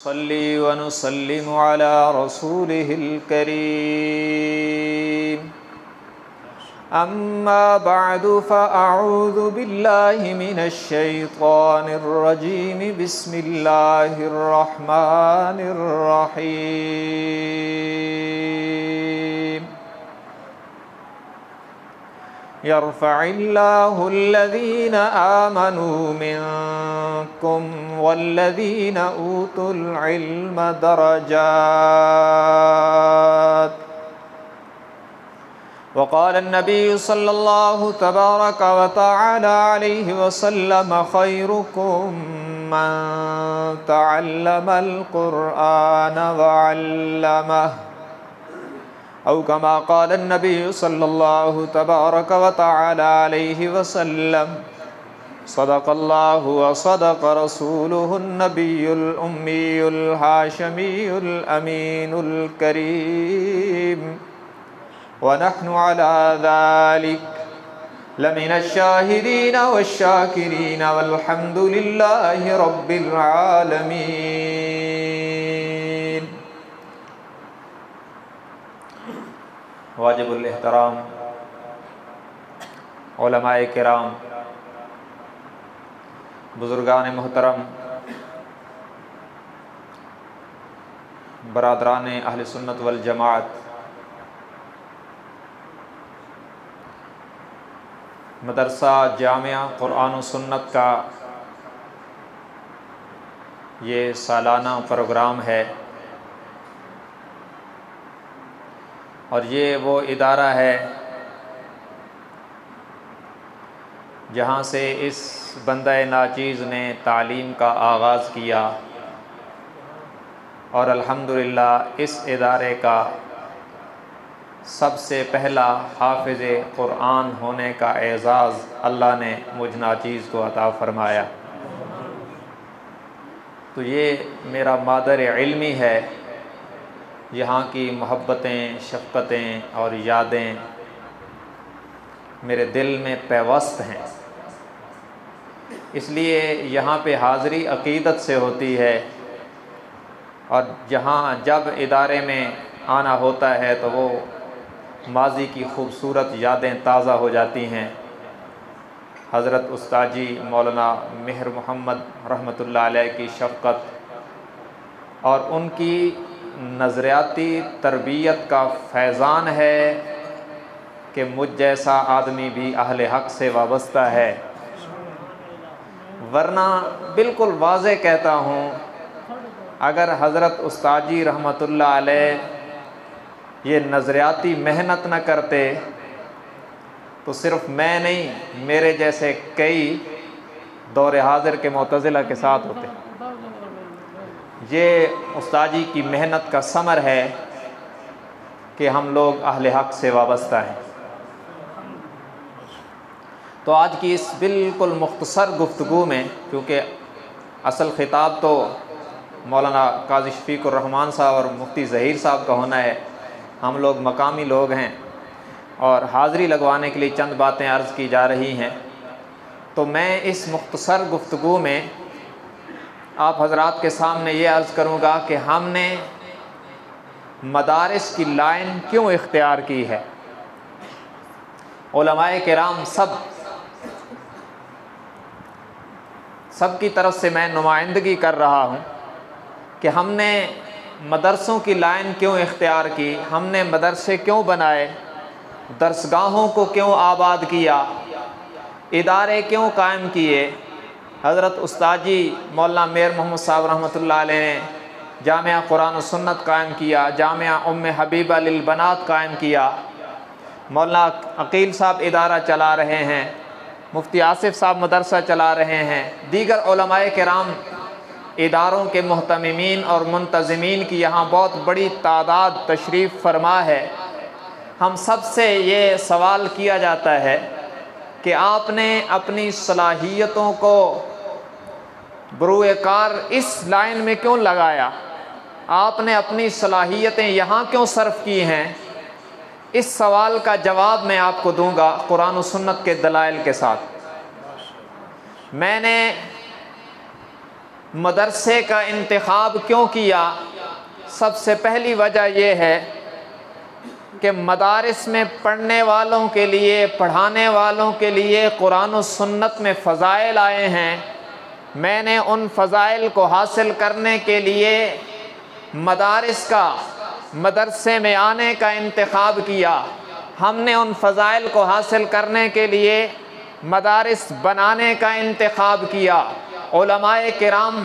نصلي ونسلم على رسوله الكريم أما بعد فأعوذ بالله من الشيطان الرجيم بسم الله الرحمن الرحيم يرفع الله الذين آمنوا منكم والذين أوتوا العلم درجات وقال النبي صلى الله تبارك وتعالى عليه وسلم خيركم من تعلم القرآن وعلمه أو كما قال النبي صلى الله تبارك وتعالى عليه وسلم صدق الله وصدق رسوله النبي الأمي الهاشمي الأمين الكريم ونحن على ذلك لمن الشاهدين والشاكرين والحمد لله رب العالمين. واجب الاحترام علماء کرام، بزرگان محترم، برادران اہل سنت والجماعت، مدرسہ جامعہ قرآن و سنت کا یہ سالانہ پروگرام ہے، اور یہ وہ ادارہ ہے جہاں سے اس بندہ ناچیز نے تعلیم کا آغاز کیا، اور الحمدللہ اس ادارے کا سب سے پہلا حافظ قرآن ہونے کا اعزاز اللہ نے مجھ ناچیز کو عطا فرمایا. تو یہ میرا مادر علمی ہے، یہاں کی محبتیں، شفقتیں اور یادیں میرے دل میں پیوست ہیں، اس لیے یہاں پہ حاضری عقیدت سے ہوتی ہے، اور جہاں جب ادارے میں آنا ہوتا ہے تو وہ ماضی کی خوبصورت یادیں تازہ ہو جاتی ہیں. حضرت استاد جی مولانا مہر محمد رحمۃ اللہ علیہ کی شفقت اور ان کی نظریاتی تربیت کا فیضان ہے کہ مجھ جیسا آدمی بھی اہل حق سے وابستہ ہے، ورنہ بالکل واضح کہتا ہوں اگر حضرت استاد جی رحمۃ اللہ علیہ یہ نظریاتی محنت نہ کرتے تو صرف میں نہیں، میرے جیسے کئی دور حاضر کے معتزلہ کے ساتھ ہوتے. یہ استاد جی کی محنت کا ثمر ہے کہ ہم لوگ اہل حق سے وابستہ ہیں. تو آج کی اس بالکل مختصر گفتگو میں، کیونکہ اصل خطاب تو مولانا قاضی شفیق الرحمان صاحب اور مفتی ظہیر صاحب کا ہونا ہے، ہم لوگ مقامی لوگ ہیں اور حاضری لگوانے کے لیے چند باتیں عرض کی جا رہی ہیں. تو میں اس مختصر گفتگو میں آپ حضرات کے سامنے یہ عرض کروں گا کہ ہم نے مدارس کی لائن کیوں اختیار کی ہے. علماء کرام سب کی طرف سے میں نمائندگی کر رہا ہوں کہ ہم نے مدرسوں کی لائن کیوں اختیار کی، ہم نے مدرسے کیوں بنائے، درسگاہوں کو کیوں آباد کیا، ادارے کیوں قائم کیے. حضرت استاد جی مولانا میر محمد صاحب رحمۃ اللہ علیہ نے جامعہ قرآن و سنت قائم کیا، جامعہ ام حبیبہ للبنات قائم کیا، مولانا عقیل صاحب ادارہ چلا رہے ہیں، مفتی آصف صاحب مدرسہ چلا رہے ہیں، دیگر علماء کرام اداروں کے محتممین اور منتظمین کی یہاں بہت بڑی تعداد تشریف فرما ہے. ہم سب سے یہ سوال کیا جاتا ہے کہ آپ نے اپنی صلاحیتوں کو بروئے کار اس لائن میں کیوں لگایا، آپ نے اپنی صلاحیتیں یہاں کیوں صرف کی ہیں. اس سوال کا جواب میں آپ کو دوں گا قرآن و سنت کے دلائل کے ساتھ. میں نے مدرسے کا انتخاب کیوں کیا؟ سب سے پہلی وجہ یہ ہے کہ مدارس میں پڑھنے والوں کے لیے، پڑھانے والوں کے لیے قرآن و سنت میں فضائل آئے ہیں۔ میں نے ان فضائل کو حاصل کرنے کے لیے مدارس کا، مدرسے میں آنے کا انتخاب کیا۔ ہم نے ان فضائل کو حاصل کرنے کے لیے مدارس بنانے کا انتخاب کیا، علماء کرام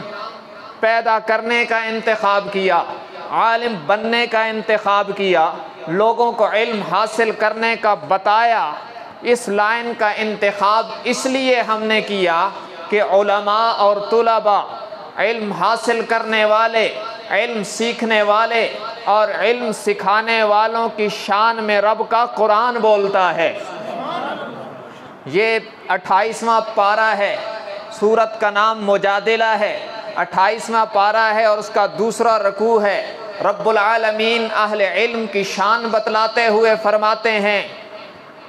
پیدا کرنے کا انتخاب کیا، عالم بننے کا انتخاب کیا، لوگوں کو علم حاصل کرنے کا بتایا۔ اس لائن کا انتخاب اس لیے ہم نے کیا کہ علماء اور طلباء، علم حاصل کرنے والے، علم سیکھنے والے اور علم سکھانے والوں کی شان میں رب کا قرآن بولتا ہے۔ یہ 28واں پارہ ہے، سورت کا نام مجادلہ ہے، 28واں پارہ ہے اور اس کا دوسرا رکوع ہے۔ رب العالمین اہل علم کی شان بتلاتے ہوئے فرماتے ہیں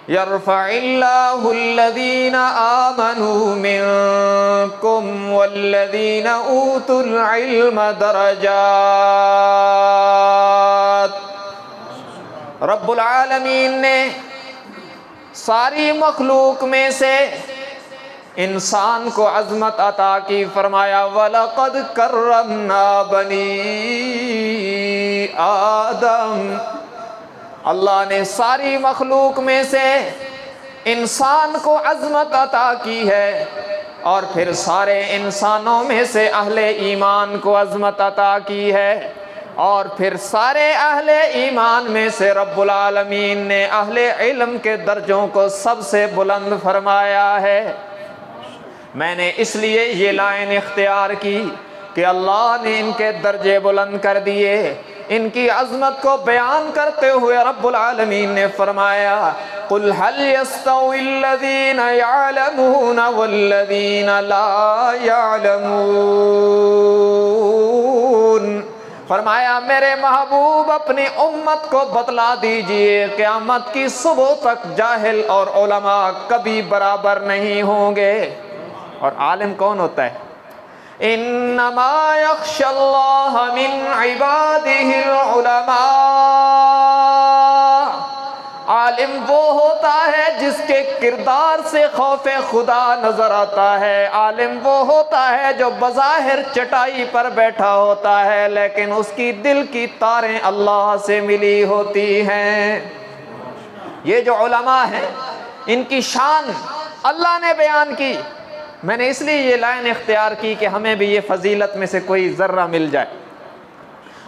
یرفع اللہ الذین آمنوا منکم والذین اوتوا العلم درجات۔ رب العالمین نے ساری مخلوق میں سے انسان کو عظمت عطا کی، فرمایا وَلَقَدْ كَرَّمْنَا بَنِي آدم۔ اللہ نے ساری مخلوق میں سے انسان کو عظمت عطا کی ہے، اور پھر سارے انسانوں میں سے اہل ایمان کو عظمت عطا کی ہے، اور پھر سارے اہل ایمان میں سے رب العالمین نے اہل علم کے درجوں کو سب سے بلند فرمایا ہے۔ میں نے اس لیے یہ لائن اختیار کی کہ اللہ نے ان کے درجے بلند کر دیے۔ ان کی عظمت کو بیان کرتے ہوئے رب العالمین نے فرمایا قُلْ هَلْ يَسْتَوِي الَّذِينَ يَعْلَمُونَ وَالَّذِينَ لَا يَعْلَمُونَ۔ فرمایا میرے محبوب اپنی امت کو بتلا دیجئے قیامت کی صبح تک جاہل اور علماء کبھی برابر نہیں ہوں گے۔ اور عالم کون ہوتا ہے؟ انما یخشی اللہ من عبادہ العلماء۔ عالم وہ ہوتا ہے جس کے کردار سے خوف خدا نظر آتا ہے۔ عالم وہ ہوتا ہے جو بظاہر چٹائی پر بیٹھا ہوتا ہے لیکن اس کی دل کی تاریں اللہ سے ملی ہوتی ہیں۔ یہ جو علماء ہیں ان کی شان اللہ نے بیان کی۔ میں نے اس لیے یہ لائن اختیار کی کہ ہمیں بھی یہ فضیلت میں سے کوئی ذرہ مل جائے۔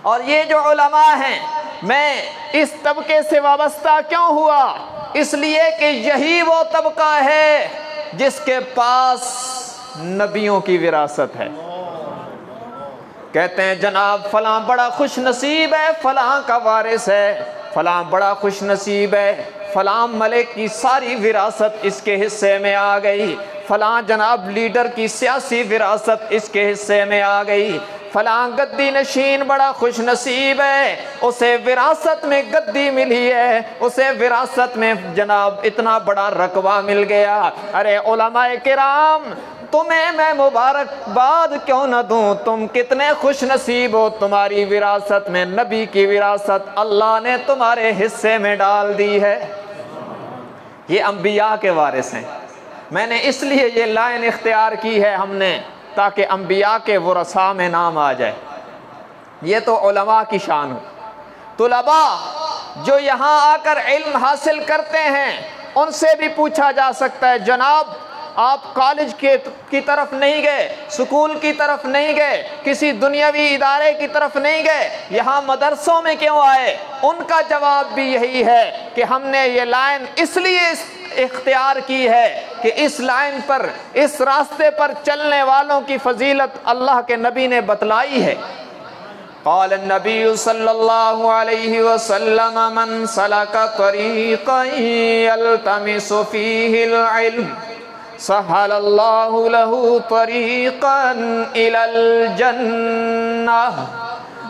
اور یہ جو علماء ہیں، میں اس طبقے سے وابستہ کیوں ہوا؟ اس لیے کہ یہی وہ طبقہ ہے جس کے پاس نبیوں کی وراثت ہے۔ کہتے ہیں جناب فلاں بڑا خوش نصیب ہے، فلاں کا وارث ہے، فلاں بڑا خوش نصیب ہے، فلاں ملک کی ساری وراثت اس کے حصے میں آ گئی، فلاں جناب لیڈر کی سیاسی وراثت اس کے حصے میں آ گئی، فلاں گدی نشین بڑا خوش نصیب ہے، اسے وراثت میں گدی ملی ہے، اسے وراثت میں جناب اتنا بڑا رقبہ مل گیا۔ ارے علماء کرام تمہیں میں مبارکباد کیوں نہ دوں؟ تم کتنے خوش نصیب ہو، تمہاری وراثت میں نبی کی وراثت اللہ نے تمہارے حصے میں ڈال دی ہے۔ یہ انبیاء کے وارث ہیں۔ میں نے اس لیے یہ لائن اختیار کی ہے ہم نے تاکہ انبیاء کے ورثاء میں نام آ جائے۔ یہ تو علماء کی شان ہو۔ طلباء جو یہاں آ کر علم حاصل کرتے ہیں ان سے بھی پوچھا جا سکتا ہے جناب آپ کالج کی طرف نہیں گئے، سکول کی طرف نہیں گئے، کسی دنیاوی ادارے کی طرف نہیں گئے، یہاں مدرسوں میں کیوں آئے؟ ان کا جواب بھی یہی ہے کہ ہم نے یہ لائن اس لیے اختیار کی ہے کہ اس لائن پر، اس راستے پر چلنے والوں کی فضیلت اللہ کے نبی نے بتلائی ہے۔ قال النبی صلی اللہ علیہ وسلم من سلک طریقا یلتمس فیہ العلم سہل اللہ لہ طریقا الی الجنہ۔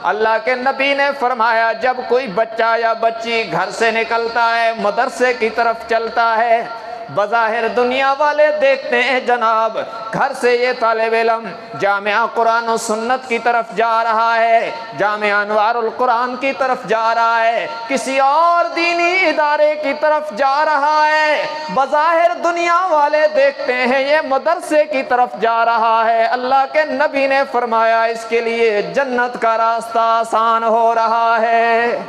اللہ کے نبی نے فرمایا جب کوئی بچہ یا بچی گھر سے نکلتا ہے، مدرسے کی طرف چلتا ہے، بظاہر دنیا والے دیکھتے ہیں جناب گھر سے یہ طالب علم جامعہ قرآن و سنت کی طرف جا رہا ہے، جامعہ انوار القرآن کی طرف جا رہا ہے، کسی اور دینی ادارے کی طرف جا رہا ہے، بظاہر دنیا والے دیکھتے ہیں یہ مدرسے کی طرف جا رہا ہے، اللہ کے نبی نے فرمایا اس کے لیے جنت کا راستہ آسان ہو رہا ہے۔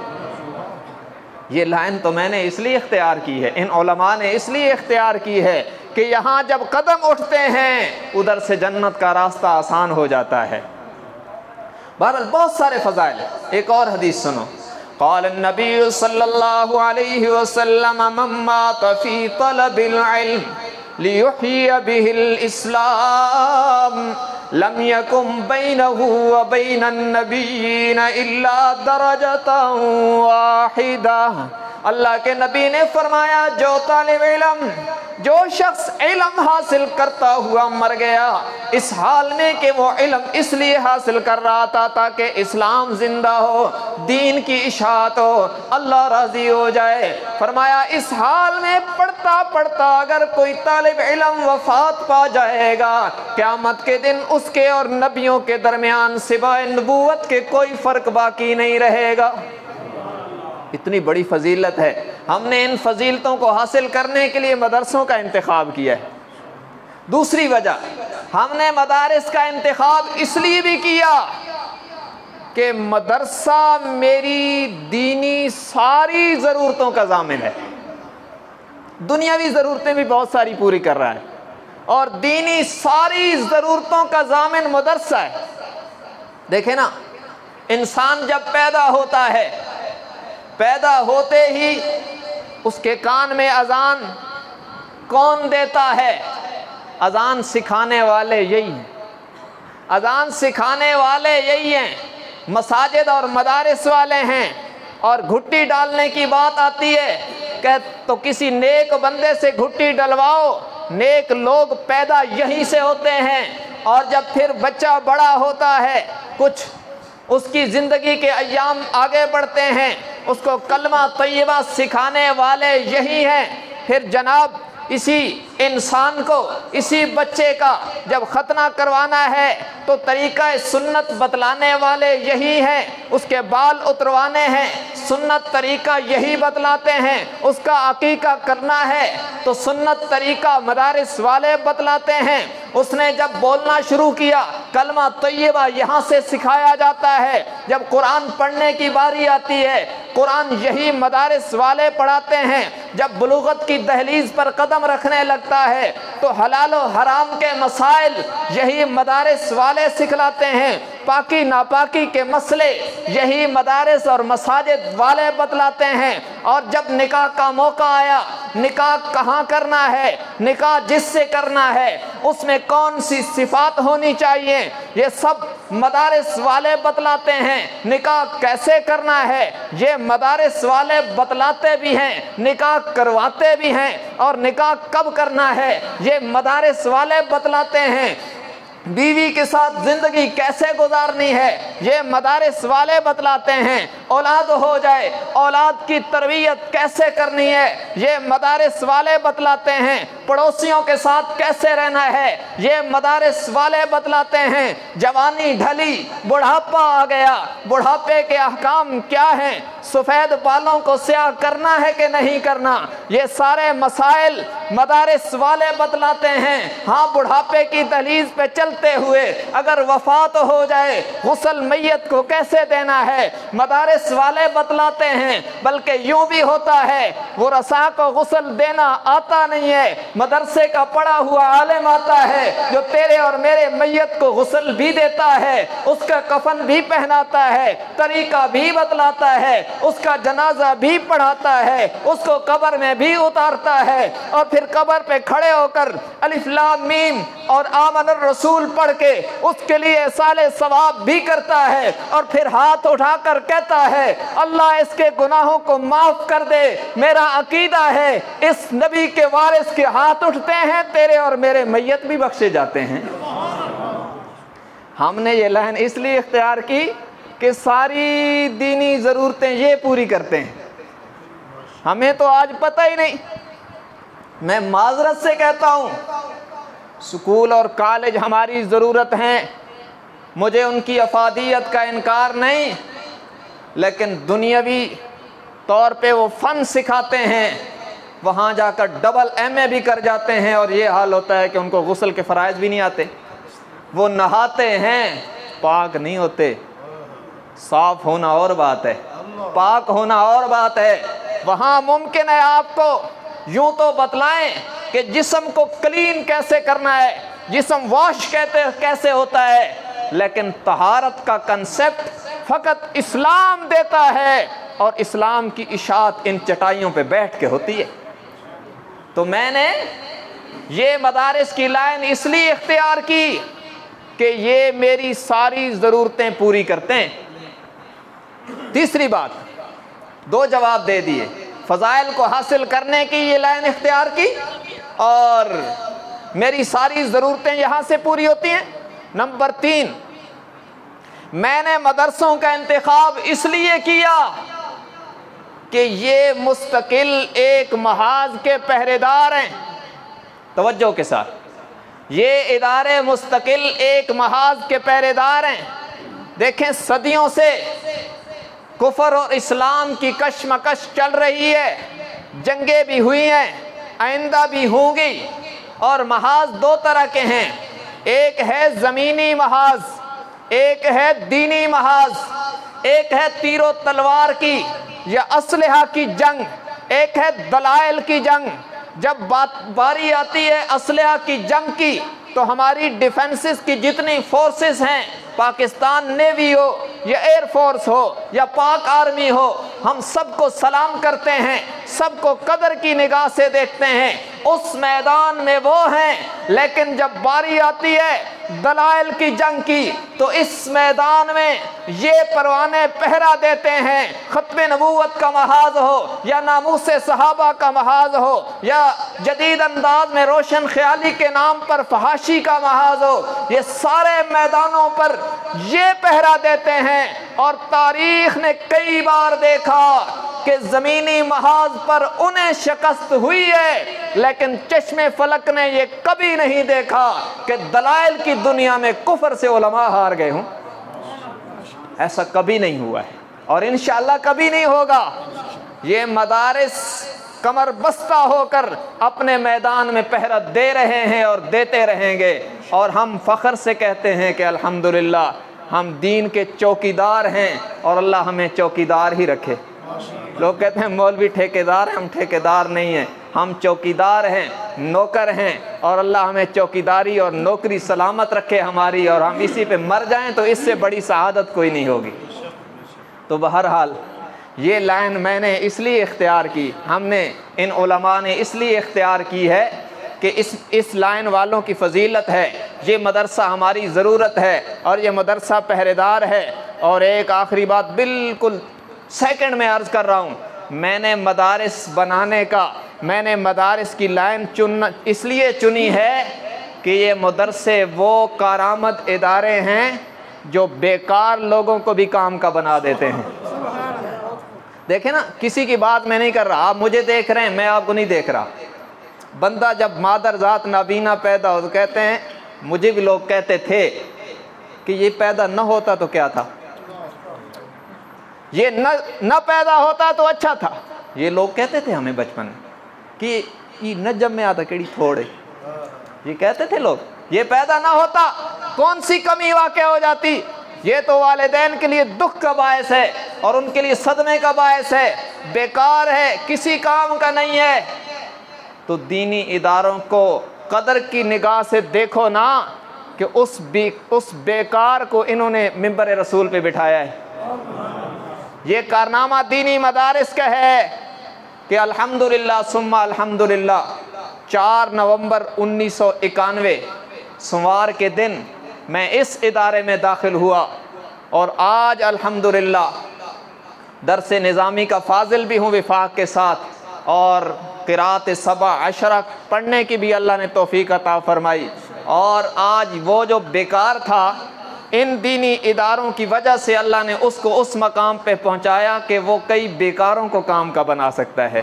یہ لائن تو میں نے اس لیے اختیار کی ہے، ان علماء نے اس لیے اختیار کی ہے کہ یہاں جب قدم اٹھتے ہیں ادھر سے جنت کا راستہ آسان ہو جاتا ہے۔ بہرحال بہت سارے فضائل۔ ایک اور حدیث سنو، قال النبی صلی اللہ علیہ وسلم من مات فی طلب العلم لیحیی بہ الاسلام لم یکن بینہ وبین النبیین الا درجۃ واحدہ۔ اللہ کے نبی نے فرمایا جو طالب علم، جو شخص علم حاصل کرتا ہوا مر گیا اس حال میں کہ وہ علم اس لیے حاصل کر رہا تھا تاکہ اسلام زندہ ہو، دین کی اشاعت ہو، اللہ راضی ہو جائے، فرمایا اس حال میں پڑھتا پڑھتا اگر کوئی طالب علم وفات پا جائے گا قیامت کے دن اس کے اور نبیوں کے درمیان سوائے نبوت کے کوئی فرق باقی نہیں رہے گا۔ اتنی بڑی فضیلت ہے، ہم نے ان فضیلتوں کو حاصل کرنے کے لیے مدرسوں کا انتخاب کیا ہے۔ دوسری وجہ، ہم نے مدارس کا انتخاب اس لیے بھی کیا کہ مدرسہ میری دینی ساری ضرورتوں کا ضامن ہے، دنیاوی ضرورتیں بھی بہت ساری پوری کر رہا ہے اور دینی ساری ضرورتوں کا ضامن مدرسہ ہے۔ دیکھیں نا، انسان جب پیدا ہوتا ہے، پیدا ہوتے ہی اس کے کان میں اذان کون دیتا ہے؟ اذان سکھانے والے یہی ہیں، اذان سکھانے والے یہی ہیں، مساجد اور مدارس والے ہیں۔ اور گھٹی ڈالنے کی بات آتی ہے کہ تو کسی نیک بندے سے گھٹی ڈلواؤ، نیک لوگ پیدا یہیں سے ہوتے ہیں۔ اور جب پھر بچہ بڑا ہوتا ہے، کچھ اس کی زندگی کے ایام آگے بڑھتے ہیں، اس کو کلمہ طیبہ سکھانے والے یہی ہیں۔ پھر جناب اسی انسان کو، اسی بچے کا جب ختنہ کروانا ہے تو طریقہ سنت بتلانے والے یہی ہیں، اس کے بال اتروانے ہیں، سنت طریقہ یہی بتلاتے ہیں، اس کا عقیقہ کرنا ہے تو سنت طریقہ مدارس والے بتلاتے ہیں۔ اس نے جب بولنا شروع کیا کلمہ طیبہ یہاں سے سکھایا جاتا ہے۔ جب قرآن پڑھنے کی باری آتی ہے قرآن یہی مدارس والے پڑھاتے ہیں۔ جب بلوغت کی دہلیز پر قدم رکھنے لگتا ہے تو حلال و حرام کے مسائل یہی مدارس والے سکھلاتے ہیں۔ پاکی ناپاکی کے مسئلے یہی مدارس اور مساجد والے بتلاتے ہیں۔ اور جب نکاح کا موقع آیا، نکاح کہاں کرنا ہے، نکاح جس سے کرنا ہے اس میں کون سی صفات ہونی چاہیے، یہ سب مدارس والے بتلاتے ہیں۔ نکاح کیسے کرنا ہے یہ مدارس والے بتلاتے بھی ہیں، نکاح کرواتے بھی ہیں، اور نکاح کب کرنا ہے یہ مدارس والے بتلاتے ہیں۔ بیوی کے ساتھ زندگی کیسے گزارنی ہے یہ مدارس والے بتلاتے ہیں۔ اولاد ہو جائے اولاد کی تربیت کیسے کرنی ہے یہ مدارس والے بتلاتے ہیں۔ پڑوسیوں کے ساتھ کیسے رہنا ہے یہ مدارس والے بتلاتے ہیں۔ جوانی ڈھلی، بڑھاپا آ گیا، بڑھاپے کے احکام کیا ہیں، سفید بالوں کو سیاہ کرنا ہے کہ نہیں کرنا، یہ سارے مسائل مدارس والے بتلاتے ہیں۔ ہاں، بڑھاپے کی دہلیز پہ چلتے ہوئے اگر وفات ہو جائے غسل میت کو کیسے دینا ہے مدارس والے بتلاتے ہیں۔ بلکہ یوں بھی ہوتا ہے وہ رسا کو غسل دینا آتا نہیں ہے، مدرسے کا پڑھا ہوا عالم آتا ہے جو تیرے اور میرے میت کو غسل بھی دیتا ہے، اس کا کفن بھی پہناتا ہے، طریقہ بھی بتلاتا ہے، اس کا جنازہ بھی پڑھاتا ہے، اس کو قبر میں بھی اتارتا ہے، اور پھر قبر پہ کھڑے ہو کر الف لام میم اور آمن الرسول پڑھ کے اس کے لیے سال ثواب بھی کرتا ہے، اور پھر ہاتھ اٹھا کر کہتا ہے اللہ اس کے گناہوں کو معاف کر دے۔ میرا عقیدہ ہے اس نبی کے وارث کے ہاتھ اٹھتے ہیں تیرے اور میرے میت بھی بخشے جاتے ہیں۔ ہم نے یہ لائن اس لیے اختیار کی کہ ساری دینی ضرورتیں یہ پوری کرتے ہیں۔ ہمیں تو آج پتہ ہی نہیں، میں معذرت سے کہتا ہوں، سکول اور کالج ہماری ضرورت ہیں، مجھے ان کی افادیت کا انکار نہیں، لیکن دنیاوی طور پہ وہ فن سکھاتے ہیں، وہاں جا کر ڈبل MA بھی کر جاتے ہیں، اور یہ حال ہوتا ہے کہ ان کو غسل کے فرائض بھی نہیں آتے، وہ نہاتے ہیں پاک نہیں ہوتے۔ صاف ہونا اور بات ہے، پاک ہونا اور بات ہے۔ وہاں ممکن ہے آپ کو یوں تو بتلائیں کہ جسم کو کلین کیسے کرنا ہے، جسم واش کیسے ہوتا ہے، لیکن طہارت کا کنسپٹ فقط اسلام دیتا ہے، اور اسلام کی اشاعت ان چٹائیوں پہ بیٹھ کے ہوتی ہے۔ تو میں نے یہ مدارس کی لائن اس لیے اختیار کی کہ یہ میری ساری ضرورتیں پوری کرتے ہیں۔ تیسری بات، 2 جواب دے دیے، فضائل کو حاصل کرنے کی یہ لائن اختیار کی، اور میری ساری ضرورتیں یہاں سے پوری ہوتی ہیں۔ نمبر 3، میں نے مدرسوں کا انتخاب اس لیے کیا کہ یہ مستقل ایک محاذ کے پہرے دار ہیں۔ توجہ کے ساتھ، یہ ادارے مستقل ایک محاذ کے پہرے دار ہیں۔ دیکھیں، صدیوں سے کفر اور اسلام کی کشمکش چل رہی ہے، جنگیں بھی ہوئی ہیں، آئندہ بھی ہوں گی، اور محاذ 2 طرح کے ہیں، ایک ہے زمینی محاذ، ایک ہے دینی محاذ، ایک ہے تیر و تلوار کی یا اسلحہ کی جنگ، ایک ہے دلائل کی جنگ۔ جب باری آتی ہے اسلحہ کی جنگ کی تو ہماری ڈیفنسز کی جتنی فورسز ہیں، پاکستان نیوی ہو یا ایئر فورس ہو یا پاک آرمی ہو، ہم سب کو سلام کرتے ہیں، سب کو قدر کی نگاہ سے دیکھتے ہیں، اس میدان میں وہ ہیں۔ لیکن جب باری آتی ہے دلائل کی جنگ کی تو اس میدان میں یہ پروانے پہرا دیتے ہیں، ختم نبوت کا محاذ ہو یا ناموس صحابہ کا محاذ ہو یا جدید انداز میں روشن خیالی کے نام پر فحاشی کا محاذ ہو، یہ سارے میدانوں پر یہ پہرا دیتے ہیں۔ اور تاریخ نے کئی بار دیکھا کہ زمینی محاذ پر انہیں شکست ہوئی ہے، لیکن چشم فلک نے یہ کبھی نہیں دیکھا کہ دلائل کی دنیا میں کفر سے علماء ہار گئے ہوں۔ ایسا کبھی نہیں ہوا ہے، اور انشاءاللہ کبھی نہیں ہوگا۔ یہ مدارس کمر بستہ ہو کر اپنے میدان میں پہرا دے رہے ہیں اور دیتے رہیں گے، اور ہم فخر سے کہتے ہیں کہ الحمدللہ ہم دین کے چوکیدار ہیں، اور اللہ ہمیں چوکیدار ہی رکھے۔ لوگ کہتے ہیں مولوی ٹھیکیدار ہیں، ہم ٹھیکیدار نہیں ہیں، ہم چوکیدار ہیں، نوکر ہیں، اور اللہ ہمیں چوکیداری اور نوکری سلامت رکھے ہماری، اور ہم اسی پہ مر جائیں تو اس سے بڑی سعادت کوئی نہیں ہوگی۔ تو بہرحال یہ لائن میں نے اس لیے اختیار کی، ہم نے ان علماء نے اس لیے اختیار کی ہے کہ اس لائن والوں کی فضیلت ہے، یہ مدرسہ ہماری ضرورت ہے، اور یہ مدرسہ پہرے دار ہے۔ اور ایک آخری بات بالکل سیکنڈ میں عرض کر رہا ہوں، میں نے مدارس بنانے کا، میں نے مدارس کی لائن اس لیے چنی ہے کہ یہ مدرسے وہ کارآمد ادارے ہیں جو بیکار لوگوں کو بھی کام کا بنا دیتے ہیں۔ دیکھیں نا، کسی کی بات میں نہیں کر رہا، آپ مجھے دیکھ رہے ہیں، میں آپ کو نہیں دیکھ رہا۔ بندہ جب مادر ذات نابینا پیدا ہو تو کہتے ہیں، مجھے بھی لوگ کہتے تھے کہ یہ پیدا نہ ہوتا تو کیا تھا، یہ نہ پیدا ہوتا تو اچھا تھا۔ یہ لوگ کہتے تھے ہمیں بچپن میں کہ یہ نہ جب میں آتا کیڑی تھوڑے، یہ کہتے تھے لوگ، یہ پیدا نہ ہوتا کون سی کمی واقع ہو جاتی۔ یہ تو والدین کے لیے دکھ کا باعث ہے اور ان کے لیے صدمے کا باعث ہے، بیکار ہے، کسی کام کا نہیں ہے۔ تو دینی اداروں کو قدر کی نگاہ سے دیکھو نا کہ اس بیکار کو انہوں نے منبر رسول پہ بٹھایا ہے۔ یہ کارنامہ دینی مدارس کا ہے کہ الحمدللہ ثم الحمدللہ 4 نومبر 1991 سوموار کے دن میں اس ادارے میں داخل ہوا، اور آج الحمدللہ درس نظامی کا فاضل بھی ہوں وفاق کے ساتھ، اور قرات 7 عشرہ پڑھنے کی بھی اللہ نے توفیق عطا فرمائی۔ اور آج وہ جو بیکار تھا، ان دینی اداروں کی وجہ سے اللہ نے اس کو اس مقام پہ پہنچایا کہ وہ کئی بیکاروں کو کام کا بنا سکتا ہے۔